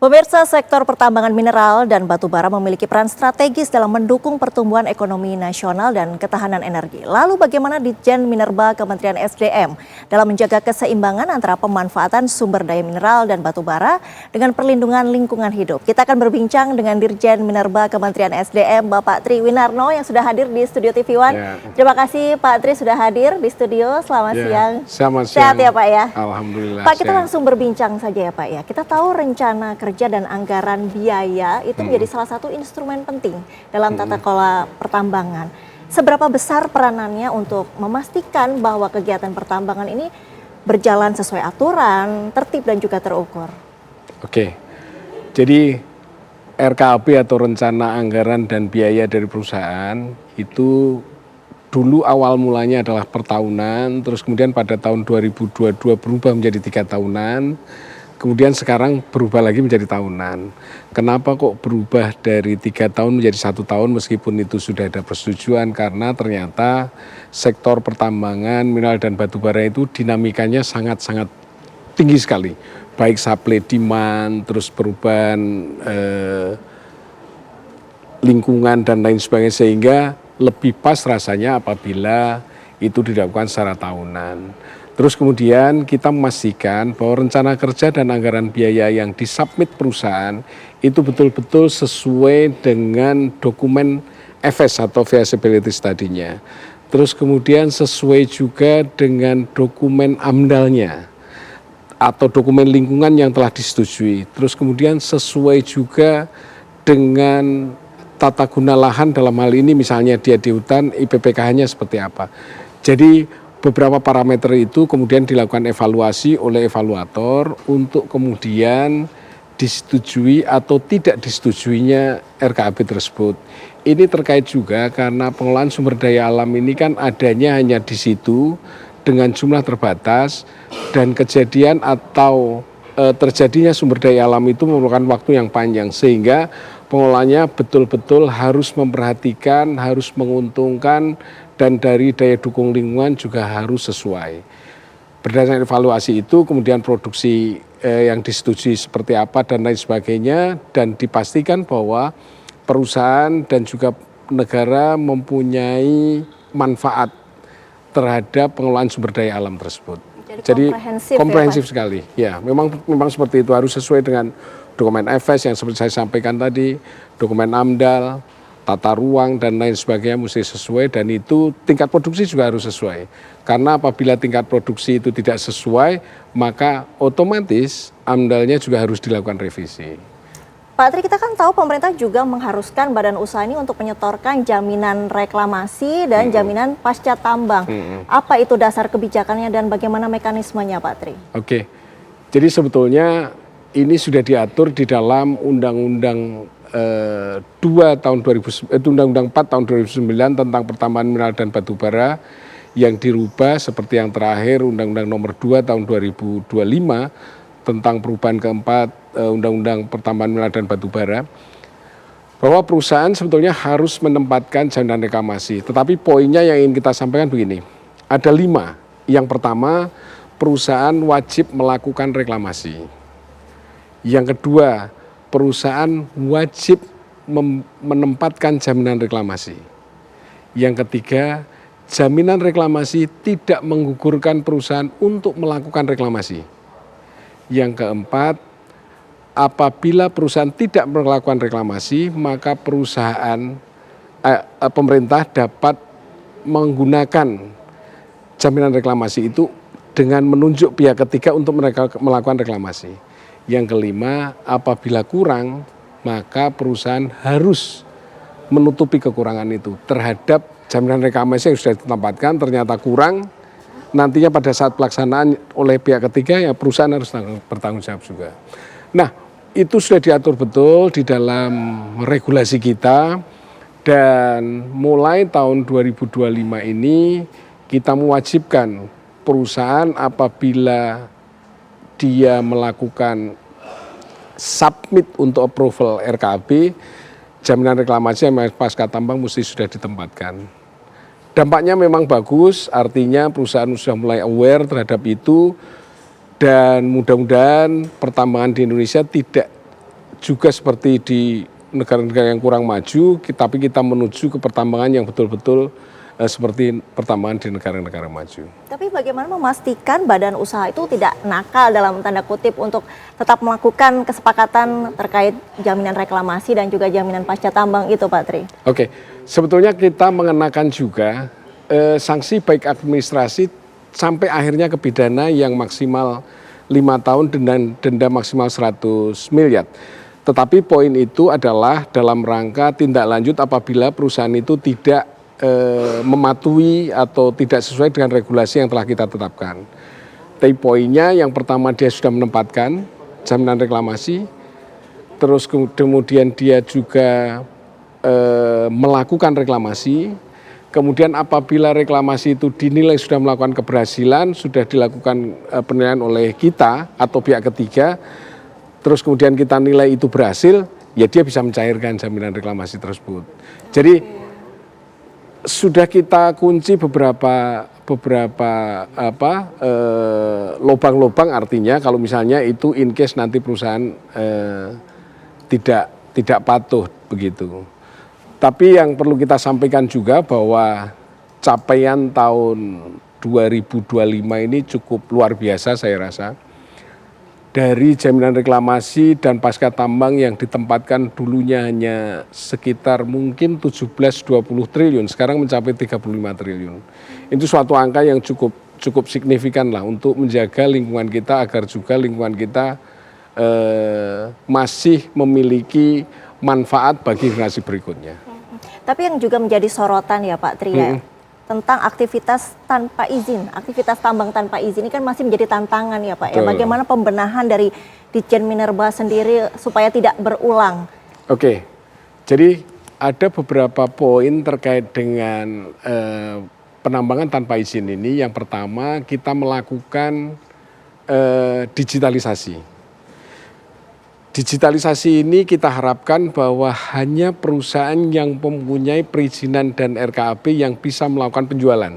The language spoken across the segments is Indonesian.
Pemirsa, sektor pertambangan mineral dan batu bara memiliki peran strategis dalam mendukung pertumbuhan ekonomi nasional dan ketahanan energi. Lalu bagaimana Ditjen Minerba Kementerian SDM dalam menjaga keseimbangan antara pemanfaatan sumber daya mineral dan batu bara dengan perlindungan lingkungan hidup? Kita akan berbincang dengan Dirjen Minerba Kementerian SDM, Bapak Tri Winarno yang sudah hadir di Studio TV One. Terima kasih Pak Tri sudah hadir di studio. Selamat siang. Selamat siang. Sehat ya Pak ya? Alhamdulillah. Pak, kita langsung berbincang saja ya Pak ya. Kita tahu rencana kerja dan anggaran biaya itu menjadi salah satu instrumen penting dalam tata kelola pertambangan. Seberapa besar peranannya untuk memastikan bahwa kegiatan pertambangan ini berjalan sesuai aturan, tertib dan juga terukur? Oke, jadi RKAP atau rencana anggaran dan biaya dari perusahaan itu dulu awal mulanya adalah per tahunan, terus kemudian pada tahun 2022 berubah menjadi 3 tahunan. Kemudian sekarang berubah lagi menjadi tahunan. Kenapa kok berubah dari 3 tahun menjadi 1 tahun meskipun itu sudah ada persetujuan? Karena ternyata sektor pertambangan, mineral dan batu bara itu dinamikanya sangat-sangat tinggi sekali. Baik supply demand, terus perubahan lingkungan dan lain sebagainya, sehingga lebih pas rasanya apabila itu dilakukan secara tahunan. Terus kemudian kita memastikan bahwa rencana kerja dan anggaran biaya yang disubmit perusahaan itu betul-betul sesuai dengan dokumen FS atau feasibility study-nya. Terus kemudian sesuai juga dengan dokumen AMDAL-nya atau dokumen lingkungan yang telah disetujui. Terus kemudian sesuai juga dengan tata guna lahan, dalam hal ini misalnya dia di hutan, IPPKH-nya seperti apa. Jadi beberapa parameter itu kemudian dilakukan evaluasi oleh evaluator untuk kemudian disetujui atau tidak disetujuinya RKAP tersebut. Ini terkait juga karena pengelolaan sumber daya alam ini kan adanya hanya di situ dengan jumlah terbatas, dan kejadian atau terjadinya sumber daya alam itu memerlukan waktu yang panjang, sehingga pengelolaannya betul-betul harus memperhatikan, harus menguntungkan, dan dari daya dukung lingkungan juga harus sesuai. Berdasarkan evaluasi itu kemudian produksi yang disetujui seperti apa dan lain sebagainya, dan dipastikan bahwa perusahaan dan juga negara mempunyai manfaat terhadap pengelolaan sumber daya alam tersebut. Jadi komprehensif sekali. Ya, memang seperti itu, harus sesuai dengan dokumen FS yang seperti saya sampaikan tadi, dokumen AMDAL, tata ruang dan lain sebagainya mesti sesuai, dan itu tingkat produksi juga harus sesuai. Karena apabila tingkat produksi itu tidak sesuai, maka otomatis AMDAL-nya juga harus dilakukan revisi. Pak Tri, kita kan tahu pemerintah juga mengharuskan badan usaha ini untuk menyetorkan jaminan reklamasi dan jaminan pasca tambang. Apa itu dasar kebijakannya dan bagaimana mekanismenya Pak Tri? Oke, jadi sebetulnya ini sudah diatur di dalam Undang-Undang 4 tahun 2009 tentang pertambangan mineral dan batu bara, yang dirubah seperti yang terakhir Undang-Undang nomor 2 tahun 2025 tentang perubahan keempat Undang-Undang pertambangan mineral dan batu bara, bahwa perusahaan sebetulnya harus menempatkan jaminan reklamasi. Tetapi poinnya yang ingin kita sampaikan begini, ada 5. Yang pertama, perusahaan wajib melakukan reklamasi. Yang kedua, perusahaan wajib menempatkan jaminan reklamasi. Yang ketiga, jaminan reklamasi tidak menggugurkan perusahaan untuk melakukan reklamasi. Yang keempat, apabila perusahaan tidak melakukan reklamasi, maka pemerintah dapat menggunakan jaminan reklamasi itu dengan menunjuk pihak ketiga untuk mereka melakukan reklamasi. Yang kelima, apabila kurang, maka perusahaan harus menutupi kekurangan itu terhadap jaminan reklamasi yang sudah ditempatkan. Ternyata kurang, nantinya pada saat pelaksanaan oleh pihak ketiga, ya perusahaan harus bertanggung jawab juga. Nah, itu sudah diatur betul di dalam regulasi kita, dan mulai tahun 2025 ini kita mewajibkan perusahaan apabila dia melakukan submit untuk approval RKAP, jaminan reklamasi yang pasca tambang mesti sudah ditempatkan. Dampaknya memang bagus, artinya perusahaan sudah mulai aware terhadap itu, dan mudah-mudahan pertambangan di Indonesia tidak juga seperti di negara-negara yang kurang maju, tapi kita menuju ke pertambangan yang betul-betul seperti pertambangan di negara-negara maju. Tapi bagaimana memastikan badan usaha itu tidak nakal dalam tanda kutip untuk tetap melakukan kesepakatan terkait jaminan reklamasi dan juga jaminan pasca tambang itu, Pak Tri? Oke, sebetulnya kita mengenakan juga sanksi baik administrasi sampai akhirnya ke pidana yang maksimal 5 tahun dan denda maksimal 100 miliar. Tetapi poin itu adalah dalam rangka tindak lanjut apabila perusahaan itu tidak mematuhi atau tidak sesuai dengan regulasi yang telah kita tetapkan. Tapi poinnya yang pertama dia sudah menempatkan jaminan reklamasi, terus kemudian dia juga melakukan reklamasi, kemudian apabila reklamasi itu dinilai sudah melakukan keberhasilan, sudah dilakukan penilaian oleh kita atau pihak ketiga, terus kemudian kita nilai itu berhasil, ya dia bisa mencairkan jaminan reklamasi tersebut. Jadi sudah kita kunci beberapa lubang-lubang, artinya kalau misalnya itu in case nanti perusahaan tidak patuh begitu. Tapi yang perlu kita sampaikan juga bahwa capaian tahun 2025 ini cukup luar biasa saya rasa. Dari jaminan reklamasi dan pasca tambang yang ditempatkan dulunya hanya sekitar mungkin 17-20 triliun, sekarang mencapai 35 triliun. Itu suatu angka yang cukup signifikan lah untuk menjaga lingkungan kita agar juga lingkungan kita masih memiliki manfaat bagi generasi berikutnya. Tapi yang juga menjadi sorotan ya Pak Tri, tentang aktivitas tanpa izin, aktivitas tambang tanpa izin ini kan masih menjadi tantangan ya Pak. Ya, bagaimana pembenahan dari Ditjen Minerba sendiri supaya tidak berulang? Oke, jadi ada beberapa poin terkait dengan penambangan tanpa izin ini. Yang pertama kita melakukan digitalisasi. Digitalisasi ini kita harapkan bahwa hanya perusahaan yang mempunyai perizinan dan RKAB yang bisa melakukan penjualan.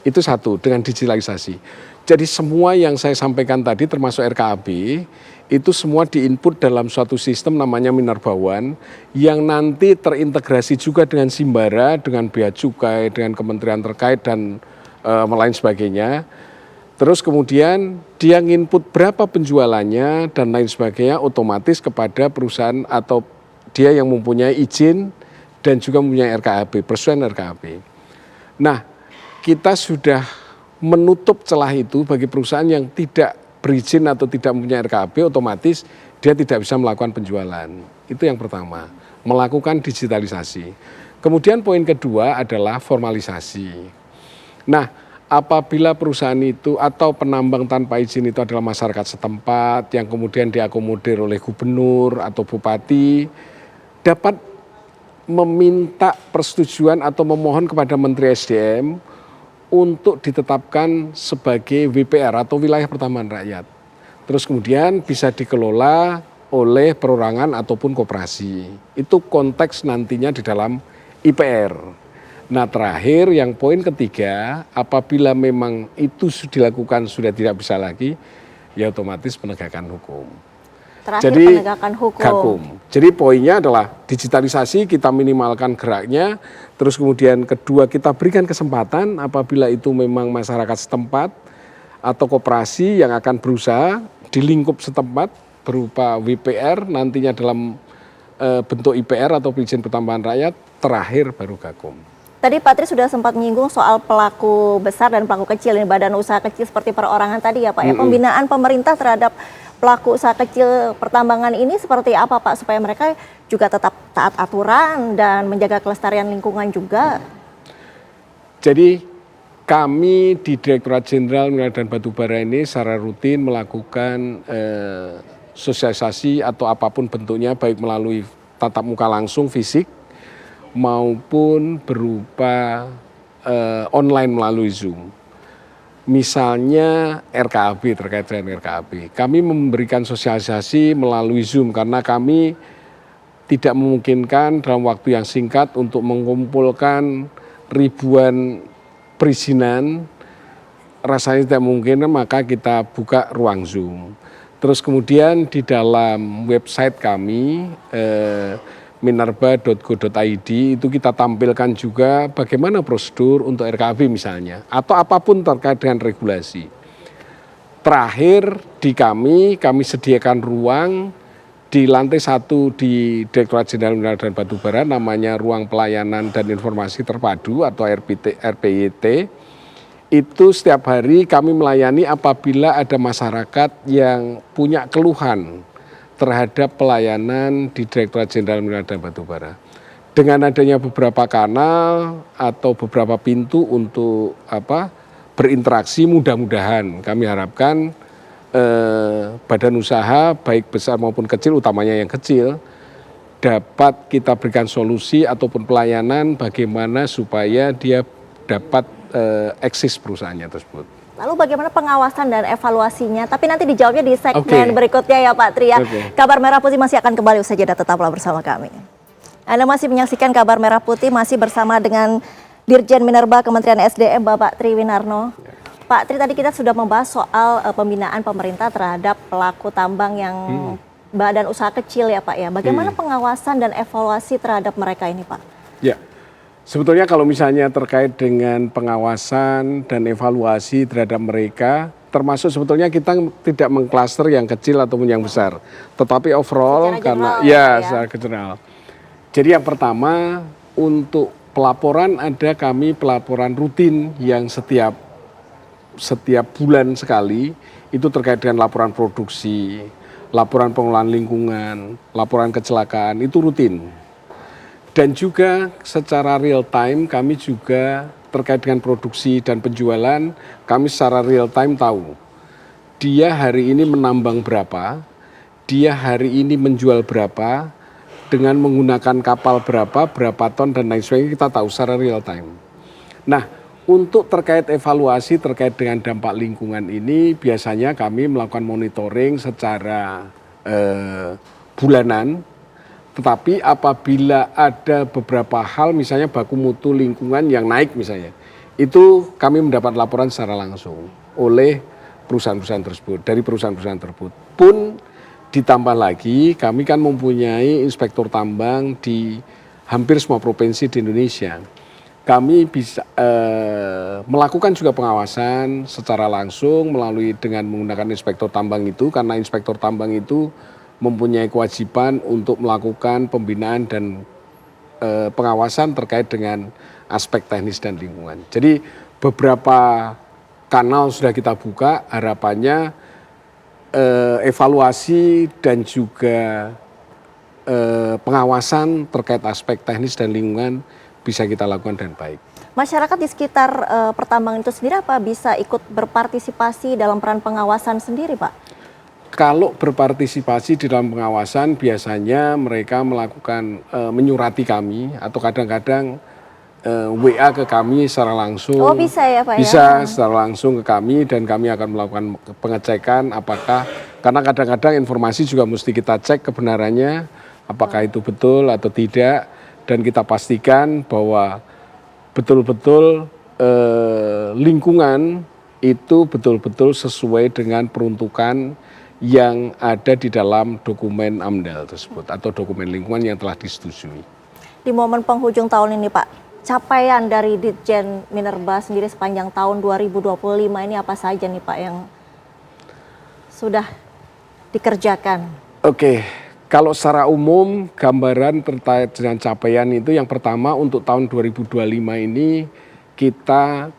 Itu satu, dengan digitalisasi. Jadi semua yang saya sampaikan tadi termasuk RKAB, itu semua diinput dalam suatu sistem namanya Minerba One, yang nanti terintegrasi juga dengan Simbara, dengan Bea Cukai, dengan kementerian terkait dan lain sebagainya. Terus kemudian dia nginput berapa penjualannya dan lain sebagainya otomatis kepada perusahaan atau dia yang mempunyai izin dan juga mempunyai RKAB, persesuaian RKAB. Nah, kita sudah menutup celah itu bagi perusahaan yang tidak berizin atau tidak mempunyai RKAB, otomatis dia tidak bisa melakukan penjualan. Itu yang pertama, melakukan digitalisasi. Kemudian poin kedua adalah formalisasi. Nah, apabila perusahaan itu atau penambang tanpa izin itu adalah masyarakat setempat yang kemudian diakomodir oleh gubernur atau bupati, dapat meminta persetujuan atau memohon kepada Menteri SDM untuk ditetapkan sebagai WPR atau wilayah pertambangan rakyat. Terus kemudian bisa dikelola oleh perorangan ataupun koperasi. Itu konteks nantinya di dalam IPR. Nah terakhir yang poin ketiga, apabila memang itu dilakukan sudah tidak bisa lagi, ya otomatis penegakan hukum. Terakhir Jadi, penegakan hukum. Jadi poinnya adalah digitalisasi, kita minimalkan geraknya, terus kemudian kedua kita berikan kesempatan apabila itu memang masyarakat setempat atau koperasi yang akan berusaha di lingkup setempat berupa WPR nantinya dalam bentuk IPR atau izin pertambangan rakyat, terakhir baru Gakum. Tadi Pak Tri sudah sempat menyinggung soal pelaku besar dan pelaku kecil, ini badan usaha kecil seperti perorangan tadi ya Pak. Ya, pembinaan pemerintah terhadap pelaku usaha kecil pertambangan ini seperti apa Pak, supaya mereka juga tetap taat aturan dan menjaga kelestarian lingkungan juga? Jadi kami di Direktorat Jenderal Mineral dan Batubara ini secara rutin melakukan sosialisasi atau apapun bentuknya, baik melalui tatap muka langsung fisik maupun berupa online melalui Zoom. Misalnya RKAB, terkait dengan RKAB. Kami memberikan sosialisasi melalui Zoom karena kami tidak memungkinkan dalam waktu yang singkat untuk mengumpulkan ribuan perizinan. Rasanya tidak mungkin, maka kita buka ruang Zoom. Terus kemudian di dalam website kami minerba.go.id itu kita tampilkan juga bagaimana prosedur untuk RKAB misalnya atau apapun terkait dengan regulasi. Terakhir di kami sediakan ruang di lantai 1 di Direktorat Jenderal Mineral dan Batubara, namanya Ruang Pelayanan dan Informasi Terpadu atau RPYT. Itu setiap hari kami melayani apabila ada masyarakat yang punya keluhan terhadap pelayanan di Direktorat Jenderal Mineral dan Batubara. Dengan adanya beberapa kanal atau beberapa pintu untuk berinteraksi, mudah-mudahan kami harapkan badan usaha baik besar maupun kecil, utamanya yang kecil, dapat kita berikan solusi ataupun pelayanan bagaimana supaya dia dapat eksis perusahaannya tersebut. Lalu bagaimana pengawasan dan evaluasinya? Tapi nanti dijawabnya di segmen berikutnya ya Pak Tri ya. Kabar Merah Putih masih akan kembali usai jeda, tetaplah bersama kami. Anda masih menyaksikan Kabar Merah Putih, masih bersama dengan Dirjen Minerba Kementerian SDM Bapak Tri Winarno. Pak Tri, tadi kita sudah membahas soal pembinaan pemerintah terhadap pelaku tambang yang badan usaha kecil ya Pak ya. Bagaimana pengawasan dan evaluasi terhadap mereka ini Pak? Ya. Sebetulnya kalau misalnya terkait dengan pengawasan dan evaluasi terhadap mereka, termasuk sebetulnya kita tidak mengklaster yang kecil ataupun yang besar, tetapi overall secara general, secara general. Jadi yang pertama untuk pelaporan kami pelaporan rutin yang setiap bulan sekali, itu terkait dengan laporan produksi, laporan pengelolaan lingkungan, laporan kecelakaan, itu rutin. Dan juga secara real time kami juga terkait dengan produksi dan penjualan, kami secara real time tahu dia hari ini menambang berapa, dia hari ini menjual berapa, dengan menggunakan kapal berapa ton dan lain sebagainya, kita tahu secara real time. Nah, untuk terkait evaluasi terkait dengan dampak lingkungan ini, biasanya kami melakukan monitoring secara bulanan. Tetapi apabila ada beberapa hal, misalnya baku mutu lingkungan yang naik misalnya, itu kami mendapat laporan secara langsung oleh perusahaan-perusahaan tersebut. Dari perusahaan-perusahaan tersebut pun ditambah lagi, kami kan mempunyai inspektur tambang di hampir semua provinsi di Indonesia. Kami bisa melakukan juga pengawasan secara langsung melalui dengan menggunakan inspektur tambang itu, karena inspektur tambang itu mempunyai kewajiban untuk melakukan pembinaan dan pengawasan terkait dengan aspek teknis dan lingkungan. Jadi beberapa kanal sudah kita buka, harapannya evaluasi dan juga pengawasan terkait aspek teknis dan lingkungan bisa kita lakukan dengan baik. Masyarakat di sekitar pertambangan itu sendiri apa bisa ikut berpartisipasi dalam peran pengawasan sendiri Pak? Kalau berpartisipasi di dalam pengawasan, biasanya mereka melakukan menyurati kami atau kadang-kadang WA ke kami secara langsung. Oh bisa ya Pak bisa ya? secara langsung ke kami dan kami akan melakukan pengecekan apakah, karena kadang-kadang informasi juga mesti kita cek kebenarannya, apakah itu betul atau tidak, dan kita pastikan bahwa betul-betul lingkungan itu betul-betul sesuai dengan peruntukan yang ada di dalam dokumen AMDAL tersebut atau dokumen lingkungan yang telah disetujui. Di momen penghujung tahun ini Pak, capaian dari Ditjen Minerba sendiri sepanjang tahun 2025 ini apa saja nih Pak yang sudah dikerjakan? Oke, kalau secara umum gambaran terkait dengan capaian itu, yang pertama untuk tahun 2025 ini kita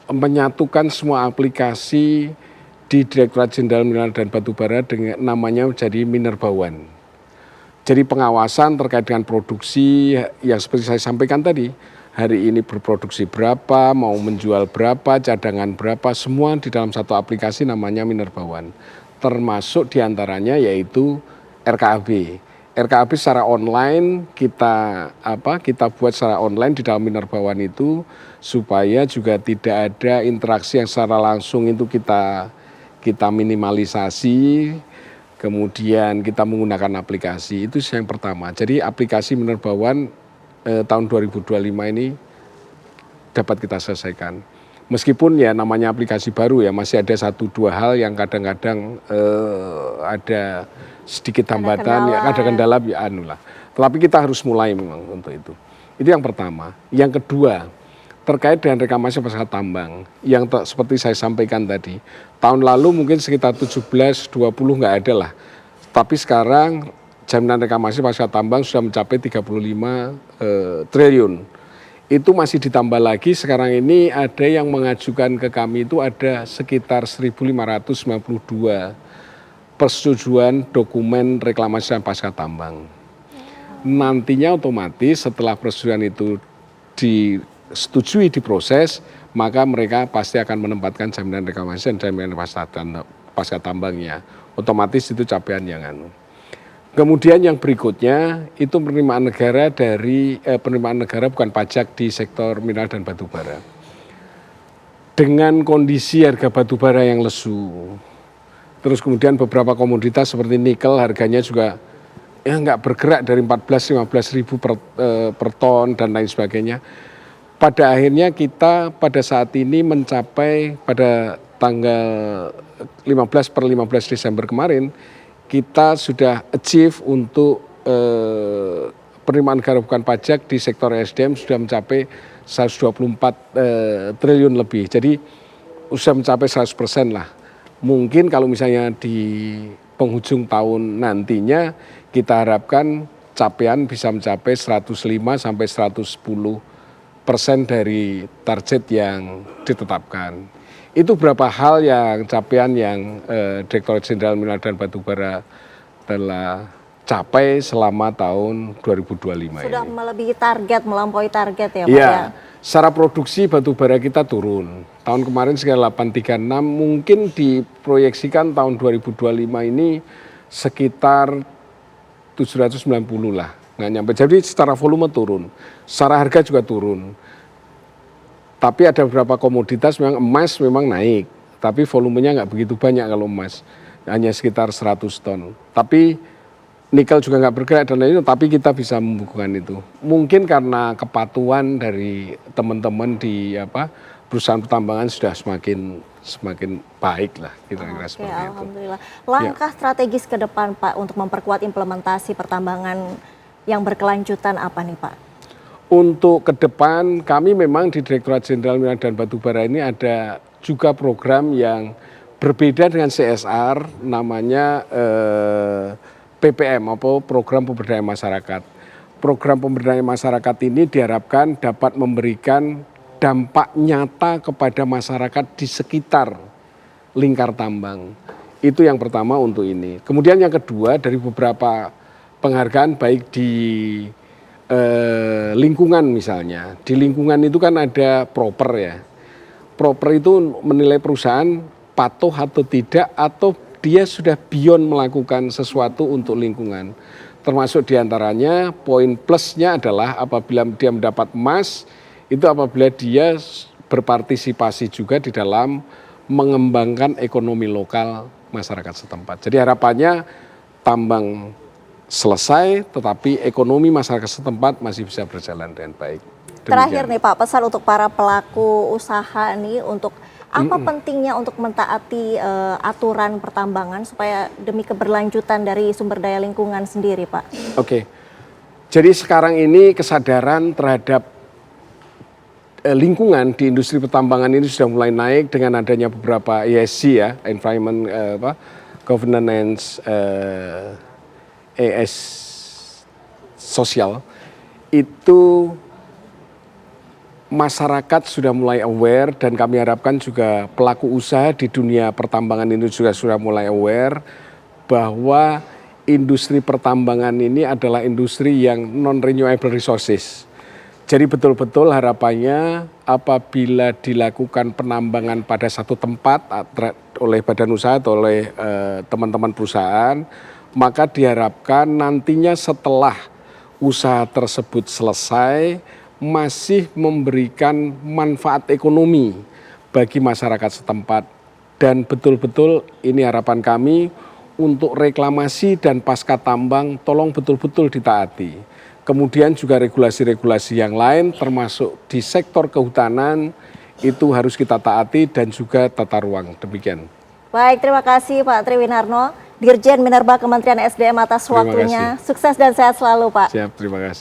menyatukan semua aplikasi di Direktorat Jenderal Mineral dan Batubara dengan namanya menjadi Minerba One. Jadi pengawasan terkait dengan produksi yang seperti saya sampaikan tadi, hari ini berproduksi berapa, mau menjual berapa, cadangan berapa, semua di dalam satu aplikasi namanya Minerba One. Termasuk diantaranya yaitu RKAB. RKAB secara online kita buat secara online di dalam Minerba One itu supaya juga tidak ada interaksi yang secara langsung itu kita minimalisasi, kemudian kita menggunakan aplikasi, itu yang pertama. Jadi aplikasi Minerba One tahun 2025 ini dapat kita selesaikan. Meskipun ya namanya aplikasi baru ya, masih ada 1-2 hal yang kadang-kadang ada sedikit hambatan, ya ada kendala ya anu lah. Tetapi kita harus mulai memang untuk itu. Itu yang pertama. Yang kedua, terkait dengan reklamasi pasca tambang yang seperti saya sampaikan tadi, tahun lalu mungkin sekitar 17-20 nggak ada lah, tapi sekarang jaminan reklamasi pasca tambang sudah mencapai 35 triliun. Itu masih ditambah lagi, sekarang ini ada yang mengajukan ke kami itu ada sekitar 1.592 persetujuan dokumen reklamasi dan pasca tambang. Nantinya otomatis setelah persetujuan itu disetujui, diproses, maka mereka pasti akan menempatkan jaminan reklamasi dan jaminan pasca tambangnya. Otomatis itu capaian yang anu. Kemudian yang berikutnya itu penerimaan negara penerimaan negara bukan pajak di sektor mineral dan batu bara. Dengan kondisi harga batu bara yang lesu, terus kemudian beberapa komoditas seperti nikel harganya juga ya nggak bergerak dari 14-15 ribu per ton dan lain sebagainya. Pada akhirnya kita pada saat ini mencapai pada tanggal 15 Desember kemarin, kita sudah achieve untuk penerimaan negara bukan pajak di sektor SDM sudah mencapai 124 triliun lebih. Jadi sudah mencapai 100% lah. Mungkin kalau misalnya di penghujung tahun nantinya kita harapkan capaian bisa mencapai 105-110% dari target yang ditetapkan. Itu beberapa hal yang capaian yang Direktorat Jenderal Mineral dan Batubara telah capai selama tahun 2025 ini. Sudah melebihi target, melampaui target ya Pak ya? Ya? Secara produksi batubara kita turun. Tahun kemarin sekitar 836, mungkin diproyeksikan tahun 2025 ini sekitar 790 lah. Nggak nyampe. Jadi secara volume turun, secara harga juga turun. Tapi ada beberapa komoditas memang emas memang naik, tapi volumenya nggak begitu banyak kalau emas, hanya sekitar 100 ton. Tapi nikel juga nggak bergerak dan lain-lain, tapi kita bisa membukukan itu. Mungkin karena kepatuhan dari teman-teman di perusahaan pertambangan sudah semakin baik lah, kira-kira seperti itu. Alhamdulillah. Langkah strategis ke depan Pak untuk memperkuat implementasi pertambangan yang berkelanjutan apa nih Pak? Untuk ke depan kami memang di Direktorat Jenderal Mineral dan Batubara ini ada juga program yang berbeda dengan CSR, namanya PPM atau Program Pemberdayaan Masyarakat. Program pemberdayaan masyarakat ini diharapkan dapat memberikan dampak nyata kepada masyarakat di sekitar lingkar tambang. Itu yang pertama untuk ini. Kemudian yang kedua dari beberapa penghargaan baik di lingkungan misalnya. Di lingkungan itu kan ada proper ya. Proper itu menilai perusahaan patuh atau tidak atau dia sudah beyond melakukan sesuatu untuk lingkungan. Termasuk diantaranya poin plusnya adalah apabila dia mendapat emas, itu apabila dia berpartisipasi juga di dalam mengembangkan ekonomi lokal masyarakat setempat. Jadi harapannya tambang selesai, tetapi ekonomi masyarakat setempat masih bisa berjalan dengan baik. Demikian. Terakhir nih Pak, pesan untuk para pelaku usaha nih untuk apa pentingnya untuk mentaati aturan pertambangan supaya demi keberlanjutan dari sumber daya lingkungan sendiri Pak? Oke, jadi sekarang ini kesadaran terhadap lingkungan di industri pertambangan ini sudah mulai naik dengan adanya beberapa ESG ya, Environment Governance ES sosial, itu masyarakat sudah mulai aware dan kami harapkan juga pelaku usaha di dunia pertambangan ini juga sudah mulai aware bahwa industri pertambangan ini adalah industri yang non-renewable resources. Jadi betul-betul harapannya apabila dilakukan penambangan pada satu tempat oleh badan usaha atau oleh teman-teman perusahaan, maka diharapkan nantinya setelah usaha tersebut selesai masih memberikan manfaat ekonomi bagi masyarakat setempat. Dan betul-betul ini harapan kami untuk reklamasi dan pasca tambang tolong betul-betul ditaati. Kemudian juga regulasi-regulasi yang lain termasuk di sektor kehutanan itu harus kita taati dan juga tata ruang. Demikian. Baik, terima kasih Pak Triwinarno, Dirjen Minerba Kementerian SDM atas Terima waktunya. kasih. Sukses dan sehat selalu Pak. Siap, terima kasih.